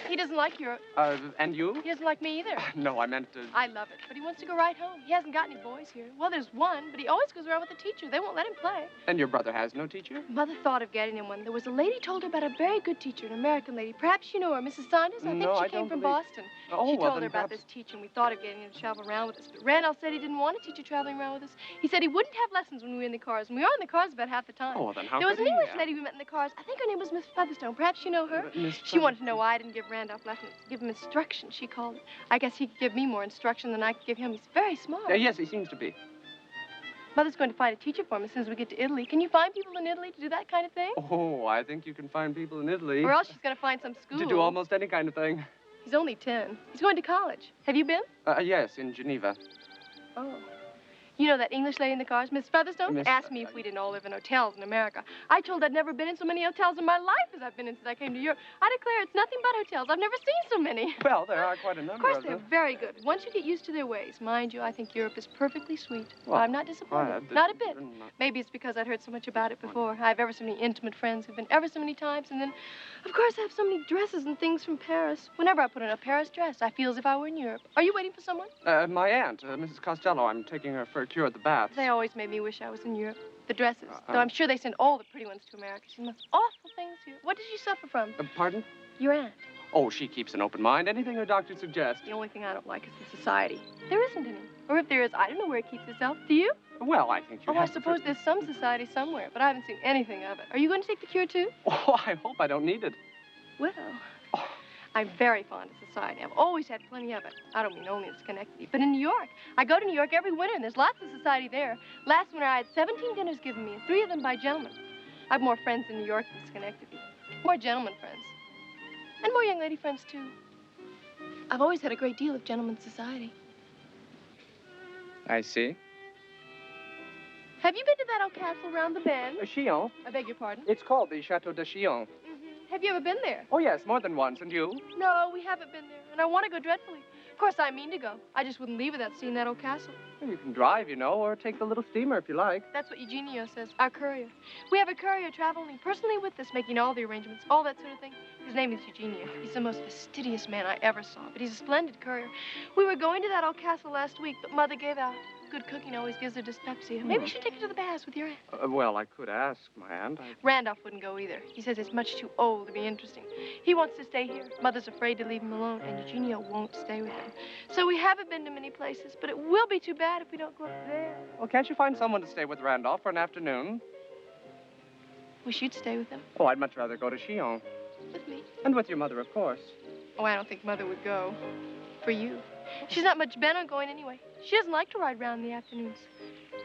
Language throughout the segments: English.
He doesn't like Europe. And you? He doesn't like me either. No, I meant... I love it, but he wants to go right home. He hasn't got any boys here. Well, there's one, but he always goes around with the teacher. They won't let him play. And your brother has no teacher? Mother thought of getting him one. There was a lady told her about a very good teacher, an American lady. Perhaps you know her, Mrs. Saunders? I think she came from Boston. Oh, she well, told her about perhaps... this teacher, and we thought of getting him to travel around with us. But Randolph said he didn't want a teacher traveling around with us. He said he wouldn't have lessons when we were in the cars, and we are in the cars about half the time. Oh, well, then how There was could an he, English lady we met in the cars. I think her name was Miss Featherstone. Perhaps you know her? She wanted to know why I didn't give Randolph lessons. Give him instruction, she called it. I guess he could give me more instruction than I could give him. He's very smart. Yes, he seems to be. Mother's going to find a teacher for him as soon as we get to Italy. Can you find people in Italy to do that kind of thing? Oh, I think you can find people in Italy. Or else she's going to find some school. To do almost any kind of thing. He's only 10. He's going to college. Have you been? Yes, in Geneva. Oh. You know that English lady in the cars, Miss Featherstone? Asked me if we didn't all live in hotels in America. I told her I'd never been in so many hotels in my life as I've been in since I came to Europe. I declare it's nothing but hotels. I've never seen so many. Well, there are quite a number of them. Of course, they're very good. Once you get used to their ways, mind you, I think Europe is perfectly sweet. Well, I'm not disappointed. Not a bit. Maybe it's because I'd heard so much about it before. I have ever so many intimate friends who've been ever so many times, and then, of course, I have so many dresses and things from Paris. Whenever I put on a Paris dress, I feel as if I were in Europe. Are you waiting for someone? My aunt, Mrs. Costello. I'm taking her for a cure at the baths. They always made me wish I was in Europe. The dresses. Though I'm sure they send all the pretty ones to America. She's the most awful things here. What does she suffer from? Pardon? Your aunt. Oh, she keeps an open mind. Anything her doctor suggests. The only thing I don't like is the society. There isn't any. Or if there is, I don't know where it keeps itself. Do you? Well, I think you I suppose there's some society somewhere, but I haven't seen anything of it. Are you going to take the cure, too? Oh, I hope I don't need it. Well, I'm very fond of society. I've always had plenty of it. I don't mean only in Schenectady, but in New York. I go to New York every winter, and there's lots of society there. Last winter, I had 17 dinners given me, and 3 of them by gentlemen. I have more friends in New York than Schenectady. More gentlemen friends. And more young lady friends, too. I've always had a great deal of gentlemen's society. I see. Have you been to that old castle round the bend? Chillon. I beg your pardon? It's called the Chateau de Chillon. Have you ever been there? Oh, yes, more than once. And you? No, we haven't been there, and I want to go dreadfully. Of course, I mean to go. I just wouldn't leave without seeing that old castle. Well, you can drive, you know, or take the little steamer if you like. That's what Eugenio says, our courier. We have a courier traveling personally with us, making all the arrangements, all that sort of thing. His name is Eugenio. He's the most fastidious man I ever saw, but he's a splendid courier. We were going to that old castle last week, but Mother gave out. Good cooking always gives her dyspepsia. Maybe you should take her to the baths with your aunt. Well, I could ask my aunt. Randolph wouldn't go either. He says it's much too old to be interesting. He wants to stay here. Mother's afraid to leave him alone, and Eugenio won't stay with him. So we haven't been to many places, but it will be too bad if we don't go up there. Well, can't you find someone to stay with Randolph for an afternoon? Wish you'd stay with him. Oh, I'd much rather go to Chillon. With me? And with your mother, of course. Oh, I don't think Mother would go. For you. She's not much bent on going anyway. She doesn't like to ride around in the afternoons.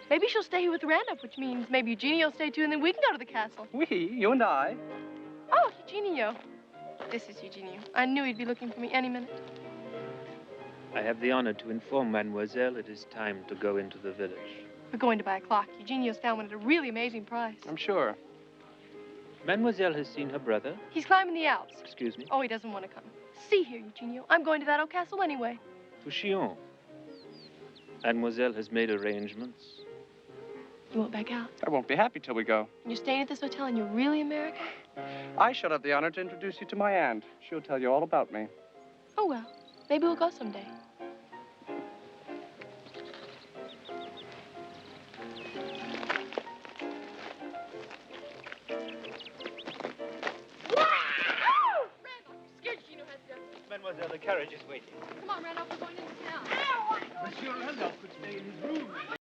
Maybe she'll stay here with Randolph, which means maybe Eugenio will stay too, and then we can go to the castle. We? You and I? Oh, Eugenio. This is Eugenio. I knew he'd be looking for me any minute. I have the honor to inform Mademoiselle it is time to go into the village. We're going to buy a clock. Eugenio's found one at a really amazing price. I'm sure. Mademoiselle has seen her brother? He's climbing the Alps. Excuse me? Oh, he doesn't want to come. See here, Eugenio. I'm going to that old castle anyway. To Chillon. Mademoiselle has made arrangements. You won't back out? I won't be happy till we go. And you're staying at this hotel and you're really American? I shall have the honor to introduce you to my aunt. She'll tell you all about me. Oh, well. Maybe we'll go someday. Mademoiselle, the carriage is waiting. Come on, Randolph, we're going in.